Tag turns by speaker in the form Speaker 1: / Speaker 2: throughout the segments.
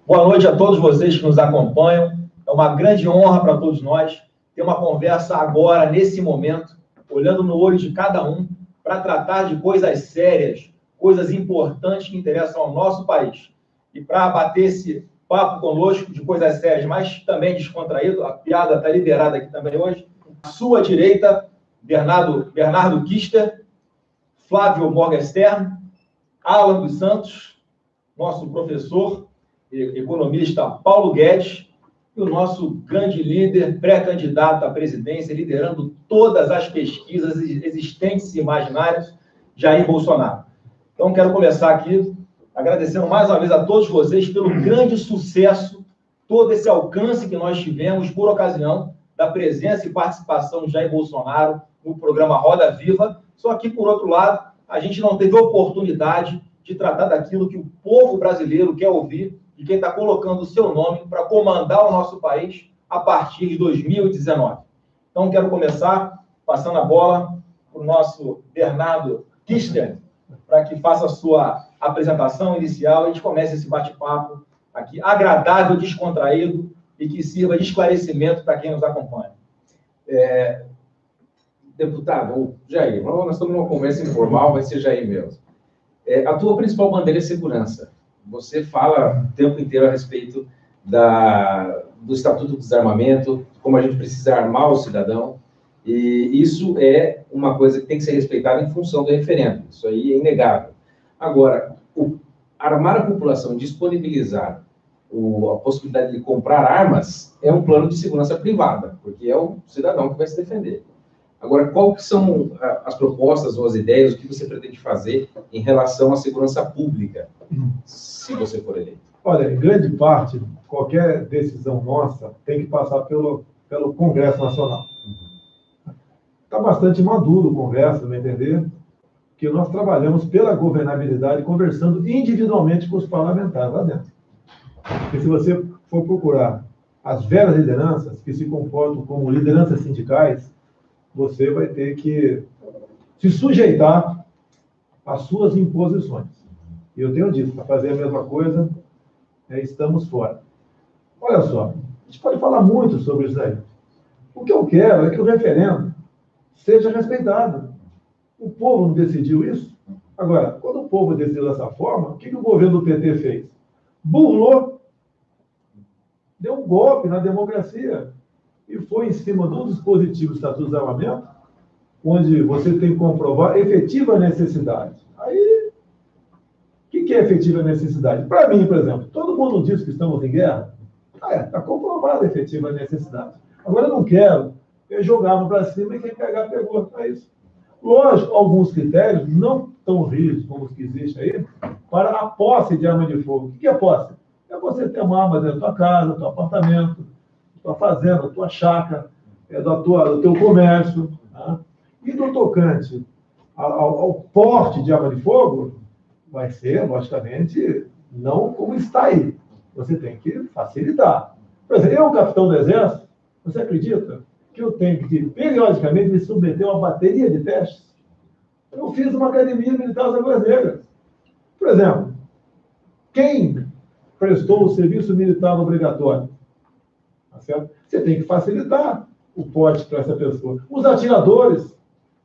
Speaker 1: Boa noite a todos vocês que nos acompanham. É uma grande honra para todos nós ter uma conversa agora, nesse momento, olhando no olho de cada um, para tratar de coisas sérias, coisas importantes que interessam ao nosso país. E para bater esse papo conosco de coisas sérias, mas também descontraído, a piada está liberada aqui também hoje. À sua direita, Bernardo Kister, Flávio Morgenstern, Alan dos Santos, nosso professor, economista Paulo Guedes, e o nosso grande líder, pré-candidato à presidência, liderando todas as pesquisas existentes e imaginárias, Jair Bolsonaro. Então, quero começar aqui agradecendo mais uma vez a todos vocês pelo grande sucesso, todo esse alcance que nós tivemos por ocasião da presença e participação de Jair Bolsonaro no programa Roda Viva. Só que, por outro lado, a gente não teve oportunidade de tratar daquilo que o povo brasileiro quer ouvir e quem está colocando o seu nome para comandar o nosso país a partir de 2019. Então, quero começar passando a bola para o nosso Bernardo Kister, para que faça a sua apresentação inicial e a gente comece esse bate-papo aqui, agradável, descontraído e que sirva de esclarecimento para quem nos acompanha.
Speaker 2: Deputado, Jair, nós estamos numa conversa informal, vai ser Jair mesmo. A tua principal bandeira é segurança. Você fala o tempo inteiro a respeito do Estatuto do Desarmamento, como a gente precisa armar o cidadão, e isso é uma coisa que tem que ser respeitada em função do referendo. Isso aí é inegável. Agora, armar a população, disponibilizar a possibilidade de comprar armas, é um plano de segurança privada, porque é o cidadão que vai se defender. Agora, quais são as propostas ou as ideias, o que você pretende fazer em relação à segurança pública, se você for eleito?
Speaker 3: Olha, em grande parte, qualquer decisão nossa tem que passar pelo Congresso Nacional. Está bastante maduro o Congresso, me entender, que nós trabalhamos pela governabilidade, conversando individualmente com os parlamentares lá dentro. Porque se você for procurar as velhas lideranças que se comportam como lideranças sindicais, você vai ter que se sujeitar às suas imposições. E eu tenho dito, para fazer a mesma coisa, estamos fora. Olha só, a gente pode falar muito sobre isso aí. O que eu quero é que o referendo seja respeitado. O povo não decidiu isso? Agora, quando o povo decidiu dessa forma, o que o governo do PT fez? Burlou, deu um golpe na democracia e foi em cima do dispositivo do Estatuto do Desarmamento, onde você tem que comprovar efetiva necessidade. Aí, o que é efetiva necessidade? Para mim, por exemplo, todo mundo diz que estamos em guerra. Está comprovada a efetiva necessidade. Agora, eu não quero jogar para cima e quem pegar, pegou. É isso. Lógico, alguns critérios não tão rígidos como os que existem aí, para a posse de arma de fogo. O que é posse? É você ter uma arma dentro da tua casa, do teu apartamento, da tua fazenda, da tua chácara, do teu comércio. Tá? E no tocante ao porte de arma de fogo, vai ser, logicamente, não como está aí. Você tem que facilitar. Por exemplo, eu, capitão do Exército, você acredita que eu tenho que, periodicamente, me submeter a uma bateria de testes? Eu fiz uma academia militar das Águas Negras. Por exemplo, quem prestou o serviço militar obrigatório? Tá certo? Você tem que facilitar o porte para essa pessoa. Os atiradores,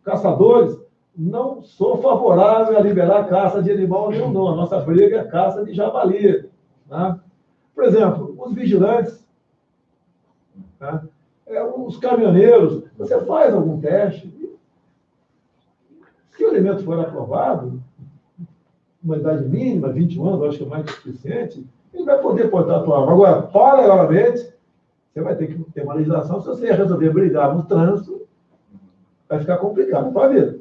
Speaker 3: caçadores, não sou favorável a liberar caça de animal nenhum, não. A nossa briga é caça de javali. Tá? Por exemplo, os vigilantes, tá? Os caminhoneiros, você faz algum teste, se o elemento for aprovado, uma idade mínima, 21 anos, acho que é mais que suficiente, ele vai poder portar a tua arma. Agora, paralelamente, você vai ter que ter uma legislação. Se você resolver brigar no trânsito, vai ficar complicado para a vida.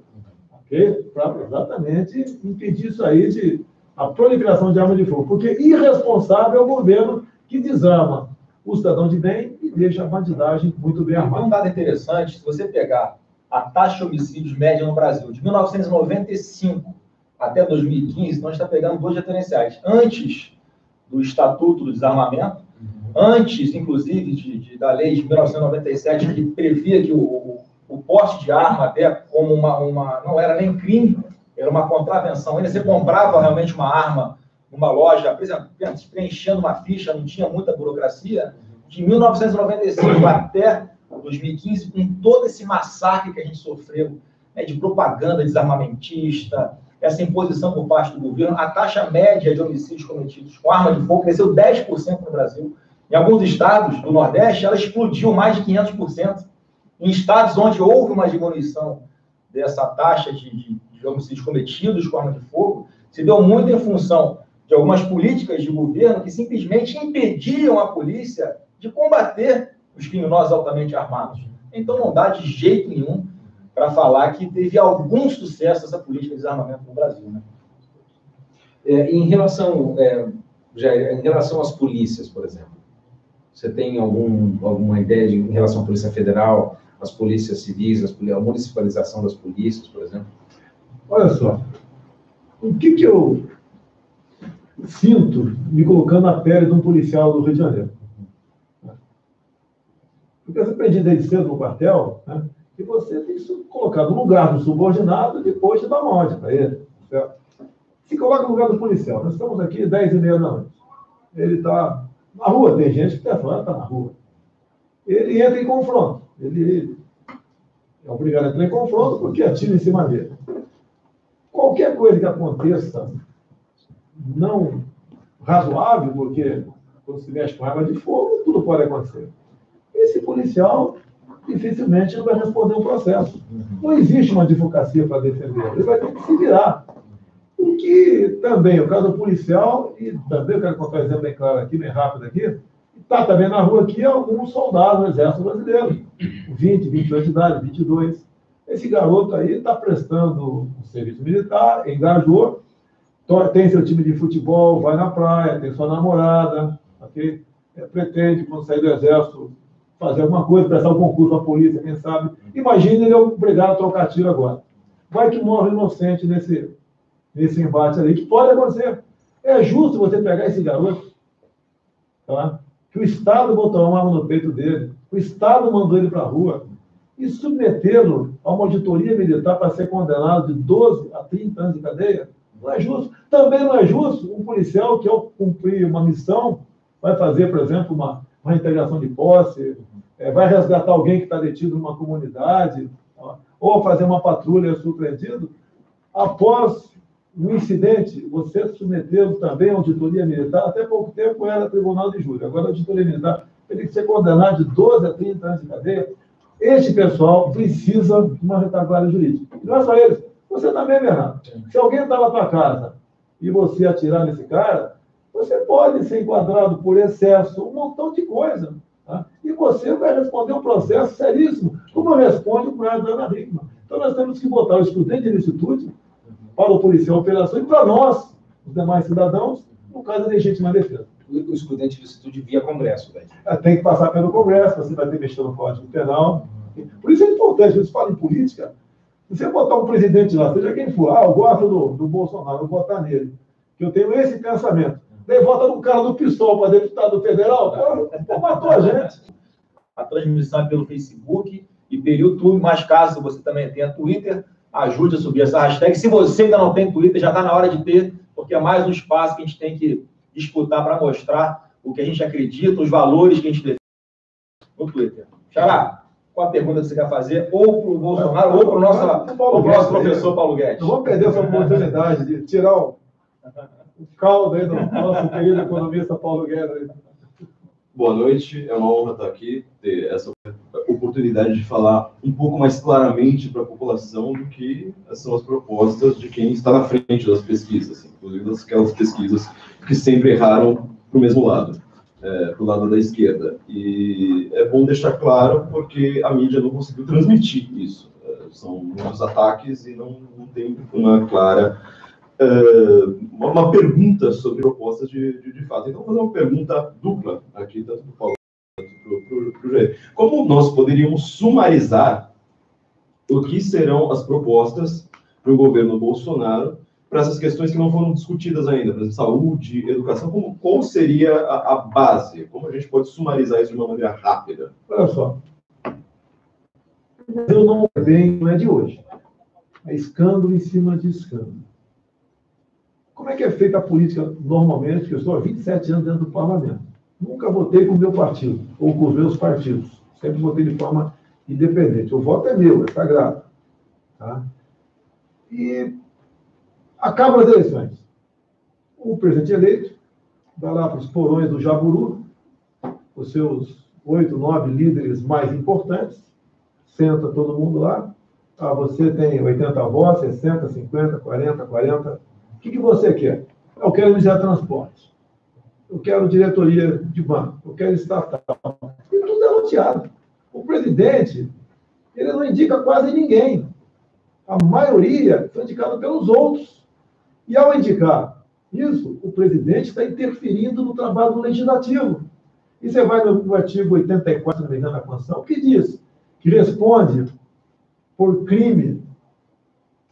Speaker 3: Ok? Para exatamente impedir isso aí, a proliferação de arma de fogo. Porque irresponsável é o governo que desarma o cidadão de bem e deixa a bandidagem muito bem armada.
Speaker 1: Um dado interessante, se você pegar a taxa de homicídios média no Brasil, de 1995 até 2015, nós está pegando dois referenciais. Antes do Estatuto do Desarmamento, antes, inclusive, da lei de 1997, que previa que o porte de arma até como não era nem crime, era uma contravenção. Ainda você comprava realmente uma arma numa loja, por exemplo, preenchendo uma ficha, não tinha muita burocracia, de 1995 até 2015, com todo esse massacre que a gente sofreu, né, de propaganda desarmamentista, essa imposição por parte do governo, a taxa média de homicídios cometidos com arma de fogo cresceu 10% no Brasil. Em alguns estados do Nordeste, ela explodiu mais de 500%. Em estados onde houve uma diminuição dessa taxa de homicídios cometidos com arma de fogo, se deu muito em função de algumas políticas de governo que simplesmente impediam a polícia de combater os criminosos altamente armados. Então, não dá de jeito nenhum para falar que teve algum sucesso essa política de desarmamento no Brasil, né?
Speaker 2: Em relação às polícias, por exemplo, você tem alguma ideia em relação à Polícia Federal, às polícias civis, a municipalização das polícias, por exemplo?
Speaker 3: Olha só, o que eu sinto me colocando na pele de um policial do Rio de Janeiro? Porque eu aprendi desde cedo no quartel, né, que você tem que se colocar no lugar do subordinado e depois de dar uma ordem para ele. Certo? Se coloca no lugar do policial. Nós estamos aqui 10h30 da noite. Ele está na rua, tem gente que está na rua. Ele entra em confronto. Ele é obrigado a entrar em confronto porque atira em cima dele. Qualquer coisa que aconteça não razoável, porque quando se mexe com arma de fogo, tudo pode acontecer. Esse policial dificilmente não vai responder um processo. Não existe uma advocacia para defender. Ele vai ter que se virar. O que também, o caso do policial, e também eu quero contar um exemplo bem claro aqui, bem rápido aqui, está também na rua aqui alguns soldados do Exército Brasileiro, 20, 22 de idade, 22. Esse garoto aí está prestando um serviço militar, engajou, tem seu time de futebol, vai na praia, tem sua namorada, okay? Pretende, quando sair do Exército, fazer alguma coisa, prestar um concurso à polícia, quem sabe. Imagina ele é obrigado a trocar tiro agora. Vai que morre inocente nesse embate ali, que pode acontecer. É justo você pegar esse garoto, tá? Que o Estado botou uma arma no peito dele, o Estado mandou ele para a rua, e submetê-lo a uma auditoria militar para ser condenado de 12 a 30 anos de cadeia, não é justo. Também não é justo um policial que, ao cumprir uma missão, vai fazer, por exemplo, uma integração de posse, vai resgatar alguém que está detido numa comunidade, tá? Ou fazer uma patrulha surpreendido, após um incidente, você submetê-lo também à auditoria militar. Até pouco tempo era tribunal de júri, agora a auditoria militar tem que ser condenado de 12 a 30 anos de cadeia. Este pessoal precisa de uma retaguarda jurídica. E não é só eles, você também, Bernardo. Se alguém está na tua casa e você atirar nesse cara, você pode ser enquadrado por excesso, um montão de coisa. Tá? E você vai responder um processo seríssimo, como responde o caso da Ana Hickman. Então, nós temos que botar o excludente de ilicitude para o policial operação e para nós, os demais cidadãos, no caso da legítima defesa.
Speaker 2: O excludente de ilicitude via Congresso, velho.
Speaker 3: Tem que passar pelo Congresso, você vai ter que mexer no Código Penal. Por isso é importante, eles falam em política, se você botar um presidente lá, seja quem for, eu gosto do Bolsonaro, vou votar nele, que eu tenho esse pensamento. Daí vota no cara do PSOL para deputado federal, pô, matou a gente.
Speaker 1: A transmissão é pelo Facebook e pelo YouTube, mas caso você também tenha Twitter, ajude a subir essa hashtag. Se você ainda não tem Twitter, já está na hora de ter, porque é mais um espaço que a gente tem que disputar para mostrar o que a gente acredita, os valores que a gente defende no Twitter. Xará, qual a pergunta que você quer fazer? Ou para o Bolsonaro, ou para o nosso professor Paulo Guedes.
Speaker 3: Não vamos perder essa oportunidade de tirar o caldo aí do nosso querido economista Paulo Guedes.
Speaker 4: Boa noite, é uma honra estar aqui, ter essa oportunidade de falar um pouco mais claramente para a população do que são as propostas de quem está na frente das pesquisas, inclusive aquelas pesquisas que sempre erraram para o mesmo lado, para o lado da esquerda. E é bom deixar claro porque a mídia não conseguiu transmitir isso. São muitos ataques e não tem uma clara... uma pergunta sobre propostas de fato. Então, vou fazer uma pergunta dupla aqui, tanto para o Paulo quanto para o Jair. Como nós poderíamos sumarizar o que serão as propostas para o governo Bolsonaro para essas questões que não foram discutidas ainda, por exemplo, saúde, educação, qual seria a base? Como a gente pode sumarizar isso de uma maneira rápida?
Speaker 3: Olha só, eu não é de hoje. É escândalo em cima de escândalo. Como é que é feita a política normalmente? Que eu estou há 27 anos dentro do parlamento. Nunca votei com o meu partido, ou com os meus partidos. Sempre votei de forma independente. O voto é meu, é sagrado. Tá? E acabam as eleições. O presidente eleito vai lá para os porões do Jaburu, os seus 8, 9 líderes mais importantes, senta todo mundo lá. Ah, você tem 80 votos, 60, 50, 40, 40. O que você quer? Eu quero Ministério do Transporte. Eu quero diretoria de banco. Eu quero estatal. E tudo é loteado. O presidente, ele não indica quase ninguém. A maioria foi indicada pelos outros. E ao indicar isso, o presidente está interferindo no trabalho legislativo. E você vai no artigo 84, se não me engano, da Constituição, que diz que responde por crime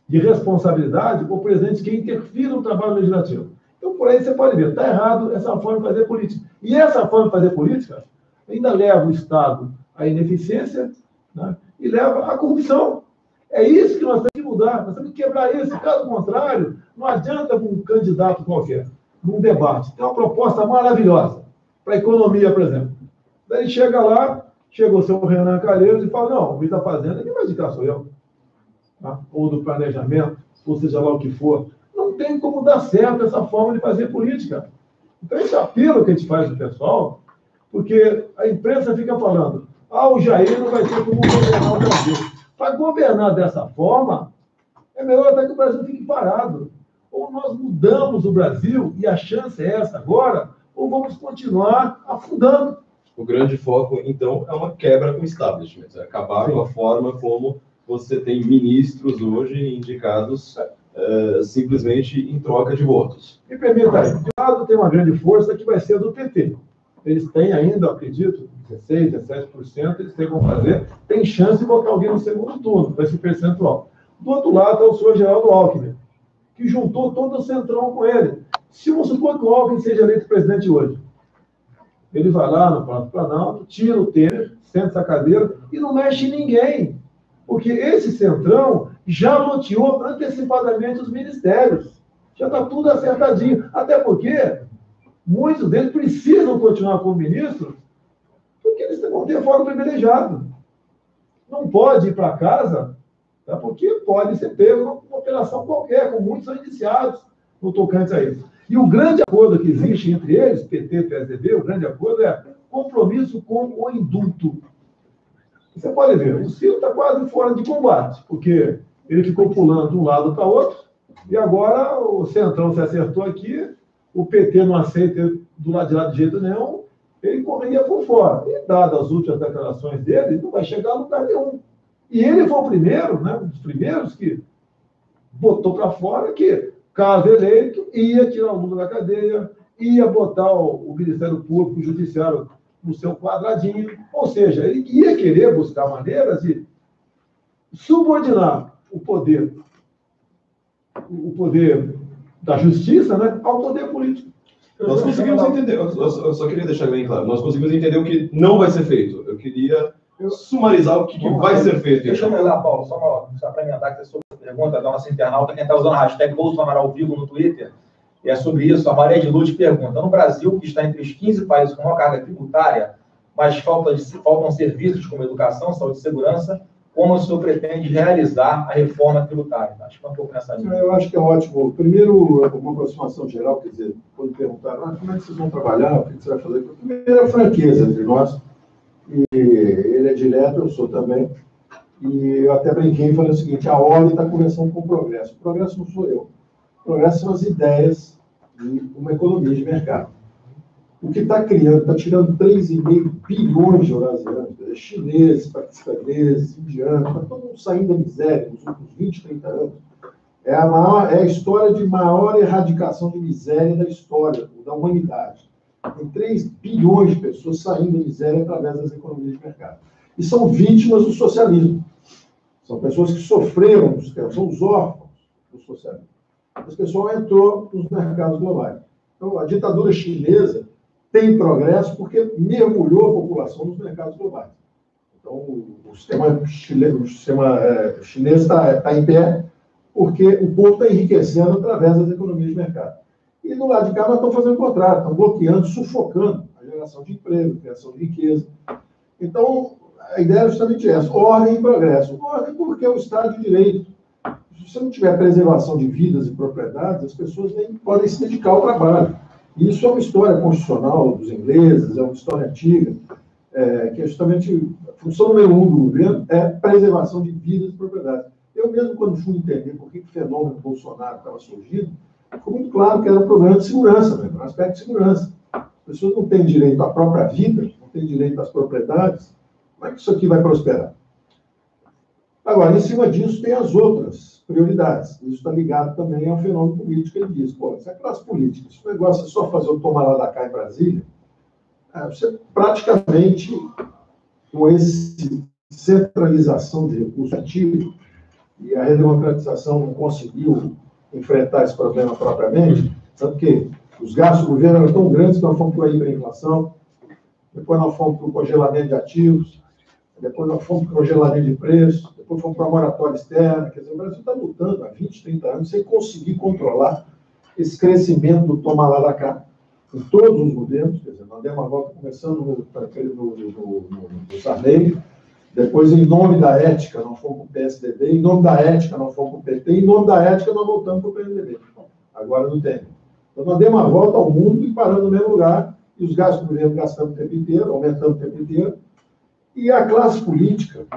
Speaker 3: de responsabilidade o presidente que interfere no trabalho legislativo. Então, por aí você pode ver, está errado essa forma de fazer política. E essa forma de fazer política ainda leva o Estado à ineficiência, né, e leva à corrupção. É isso que nós temos que mudar, nós temos que quebrar isso. Caso contrário, não adianta um candidato qualquer, num debate, tem uma proposta maravilhosa para a economia, por exemplo. Daí chega lá, chega o seu Renan Calheiros e fala, não, o ministro da Fazenda, quem vai indicar sou eu. Tá? Ou do planejamento, ou seja lá o que for. Não tem como dar certo essa forma de fazer política. Então, esse apelo que a gente faz do pessoal, porque a imprensa fica falando, o Jair não vai ter como governar o Brasil. Para governar dessa forma, é melhor até que o Brasil fique parado. Ou nós mudamos o Brasil, e a chance é essa agora, ou vamos continuar afundando.
Speaker 4: O grande foco, então, é uma quebra com o establishment, é acabar
Speaker 3: Sim.
Speaker 4: com a forma como você tem ministros hoje indicados simplesmente em troca de votos.
Speaker 3: Me permita aí, de um lado tem uma grande força que vai ser do PT. Eles têm ainda, acredito, 16%, 17%, eles têm como fazer, tem chance de botar alguém no segundo turno, com esse percentual. Do outro lado está o senhor Geraldo Alckmin, que juntou todo o centrão com ele. Se vamos supor que o Alckmin seja eleito presidente hoje, ele vai lá no Palácio do Planalto, tira o Temer, senta essa cadeira e não mexe em ninguém. Porque esse centrão já loteou antecipadamente os ministérios. Já está tudo acertadinho. Até porque muitos deles precisam continuar como ministros porque eles vão ter fórum privilegiado. Não pode ir para casa, tá? Porque pode ser pego numa operação qualquer, como muitos são iniciados no tocante a isso. E o grande acordo que existe entre eles, PT e PSDB, o grande acordo é compromisso com o indulto. Você pode ver, o Ciro está quase fora de combate, porque ele ficou pulando de um lado para o outro, e agora o Centrão se acertou aqui, o PT não aceita do lado de lá de jeito nenhum, ele correria por fora. E, dadas as últimas declarações dele, não vai chegar a lugar nenhum. E ele foi o primeiro, né, um dos primeiros que botou para fora que, caso eleito, ia tirar o Lula da cadeia, ia botar o Ministério Público, o Judiciário no seu quadradinho, ou seja, ele ia querer buscar maneiras de subordinar o poder da justiça, né, ao poder político.
Speaker 4: Nós conseguimos entender, eu só queria deixar bem claro, nós conseguimos entender o que não vai ser feito. Eu queria sumarizar o que vai ser feito.
Speaker 1: Deixa eu lá, Paulo, só para emendar que você sobre a pergunta da nossa internauta, quem está usando a hashtag Bolsonaro ao vivo no Twitter, e é sobre isso, a Maria de Luz pergunta, no Brasil, que está entre os 15 países com maior carga tributária, mas faltam serviços como educação, saúde e segurança, como o senhor pretende realizar a reforma tributária? Acho que é um pouco nessa linha.
Speaker 5: Eu acho que é ótimo. Primeiro, uma aproximação geral, quer dizer, quando perguntaram, como é que vocês vão trabalhar, o que você vai fazer? Primeiro, a franqueza entre nós, e ele é direto, eu sou também, e eu até brinquei e falei o seguinte, a ordem está começando com o progresso. O progresso não sou eu. O progresso são as ideias de uma economia de mercado. O que está criando, está tirando 3,5 bilhões de eurasianos, chineses, paquistaneses, indianos, está todo mundo saindo da miséria nos últimos 20, 30 anos. É a história de maior erradicação de miséria da história, da humanidade. Tem 3 bilhões de pessoas saindo da miséria através das economias de mercado. E são vítimas do socialismo. São pessoas que sofreram, são os órfãos do socialismo. Esse pessoal entrou nos mercados globais. Então, a ditadura chinesa tem progresso porque mergulhou a população nos mercados globais. Então, o sistema chinês está em pé porque o povo está enriquecendo através das economias de mercado. E do lado de cá nós estamos fazendo o contrário, estamos bloqueando, sufocando a geração de emprego, a criação de riqueza. Então, a ideia é justamente essa, ordem e progresso. Ordem porque é o Estado de Direito. Se você não tiver preservação de vidas e propriedades, as pessoas nem podem se dedicar ao trabalho. E isso é uma história constitucional dos ingleses, é uma história antiga, que é justamente a função número 1 do governo é preservação de vidas e propriedades. Eu mesmo, quando fui entender por que o fenômeno Bolsonaro estava surgindo, ficou muito claro que era um problema de segurança, mesmo, um aspecto de segurança. As pessoas não têm direito à própria vida, não têm direito às propriedades. Como é que isso aqui vai prosperar? Agora, em cima disso, tem as outras prioridades. Isso está ligado também ao fenômeno político. Ele diz, pô, essa classe política, esse negócio é só fazer o tomar lá da cá em Brasília, você praticamente, com essa centralização de recursos ativos, e a redemocratização não conseguiu enfrentar esse problema propriamente, tanto que os gastos do governo eram tão grandes que nós fomos para a hiperinflação, depois nós fomos para o congelamento de ativos, depois nós fomos para o congelamento de preços, depois fomos para a moratória externa. Quer dizer, o Brasil está lutando há 20, 30 anos sem conseguir controlar esse crescimento do toma lá da cá. Em todos os governos, quer dizer, nós demos uma volta começando no Sarney, depois, em nome da ética, nós fomos para o PSDB, em nome da ética, nós fomos para o PT, em nome da ética, nós voltamos para o PSDB. Agora não tem. Então, nós demos uma volta ao mundo e parando no mesmo lugar, e os gastos do governo gastando o tempo inteiro, aumentando o tempo inteiro, e a classe política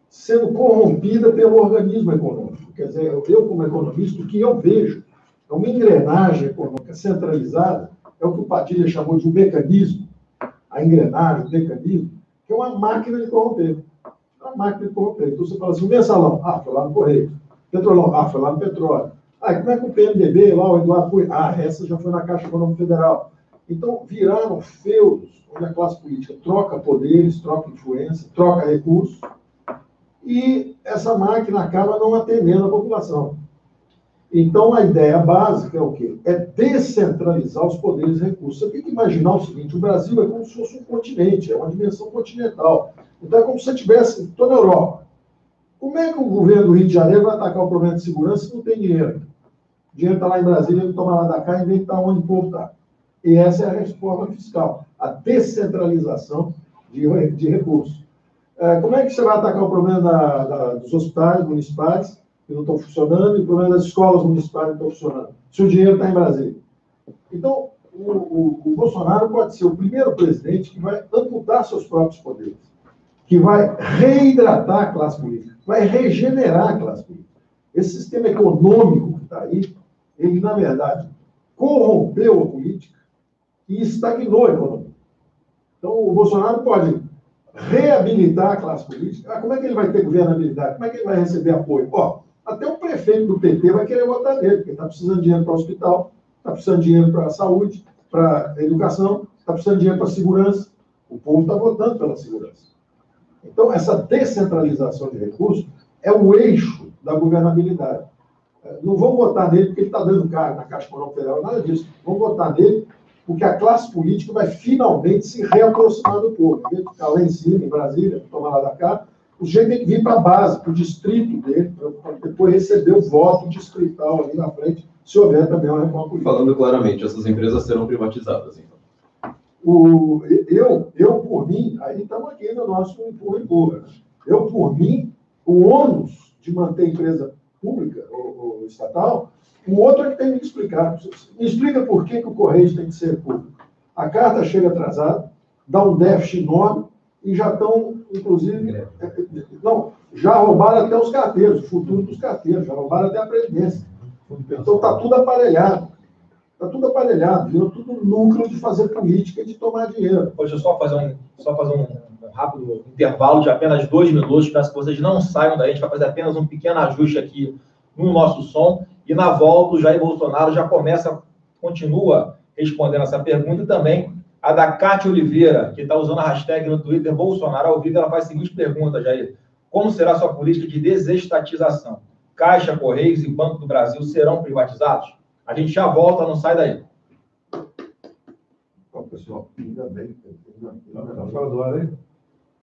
Speaker 5: sendo corrompida pelo organismo econômico. Quer dizer, eu, como economista, o que eu vejo é uma engrenagem econômica centralizada, é o que o Padilha chamou de um mecanismo, a engrenagem, o mecanismo, que é uma máquina de corromper. É uma máquina de corromper. Então você fala assim, o mensalão, foi lá no Correio. Petrolão, foi lá no petróleo. Como é que o PMDB, lá o Eduardo foi? Essa já foi na Caixa Econômica Federal. Então, viraram feudos, onde a classe política troca poderes, troca influência, troca recursos, e essa máquina acaba não atendendo a população. Então, a ideia básica é o quê? É descentralizar os poderes e recursos. Você tem que imaginar o seguinte, o Brasil é como se fosse um continente, é uma dimensão continental. Então, é como se você estivesse toda a Europa. Como é que o governo do Rio de Janeiro vai atacar o problema de segurança se não tem dinheiro? O dinheiro está lá em Brasília, ele toma lá da cá e vem estar onde o povo está. E essa é a reforma fiscal, a descentralização de recursos. Como é que você vai atacar o problema dos hospitais municipais, que não estão funcionando, e o problema das escolas municipais que não estão funcionando, se o dinheiro está em Brasília? Então, o Bolsonaro pode ser o primeiro presidente que vai amputar seus próprios poderes, que vai reidratar a classe política, vai regenerar a classe política. Esse sistema econômico que está aí, ele, na verdade, corrompeu a política e estagnou a economia. Então, o Bolsonaro pode reabilitar a classe política. Como é que ele vai ter governabilidade? Como é que ele vai receber apoio? Até o prefeito do PT vai querer votar nele, porque está precisando de dinheiro para o hospital, está precisando de dinheiro para a saúde, para a educação, está precisando de dinheiro para a segurança. O povo está votando pela segurança. Então, essa descentralização de recursos é o eixo da governabilidade. Não vão votar nele porque ele está dando cargo na Caixa Econômica Federal, nada disso. Vão votar nele porque a classe política vai finalmente se reaproximar do povo. Em vez de ficar lá em cima, em Brasília, tomar lá da cá, o jeito tem que vir para a base, para o distrito dele, para depois receber o voto distrital ali na frente, se houver também uma reforma política.
Speaker 4: Falando claramente, essas empresas serão privatizadas, então.
Speaker 5: Eu, por mim, aí estamos aqui no nosso empurra. Eu, por mim, o ônus de manter a empresa pública ou estatal, o outro é que tem que me explicar. Me explica por que o Correio tem que ser público. A carta chega atrasada, dá um déficit enorme e já estão, inclusive... já roubaram até os carteiros, o futuro dos carteiros, já roubaram até a presidência. Então está tudo aparelhado. Está tudo aparelhado, virou tudo núcleo de fazer política e de tomar dinheiro.
Speaker 1: Deixa eu só fazer um rápido intervalo de apenas 2 minutos, para que vocês não saiam daí. A gente vai fazer apenas um pequeno ajuste aqui no nosso som. E na volta, o Jair Bolsonaro já continua respondendo essa pergunta. E também a da Cátia Oliveira, que está usando a hashtag no Twitter Bolsonaro ao vivo. Ela faz a seguinte pergunta, Jair: como será a sua política de desestatização? Caixa, Correios e Banco do Brasil serão privatizados? A gente já volta, não sai daí.
Speaker 5: Pessoal, ainda bem.
Speaker 3: Está fora do ar aí?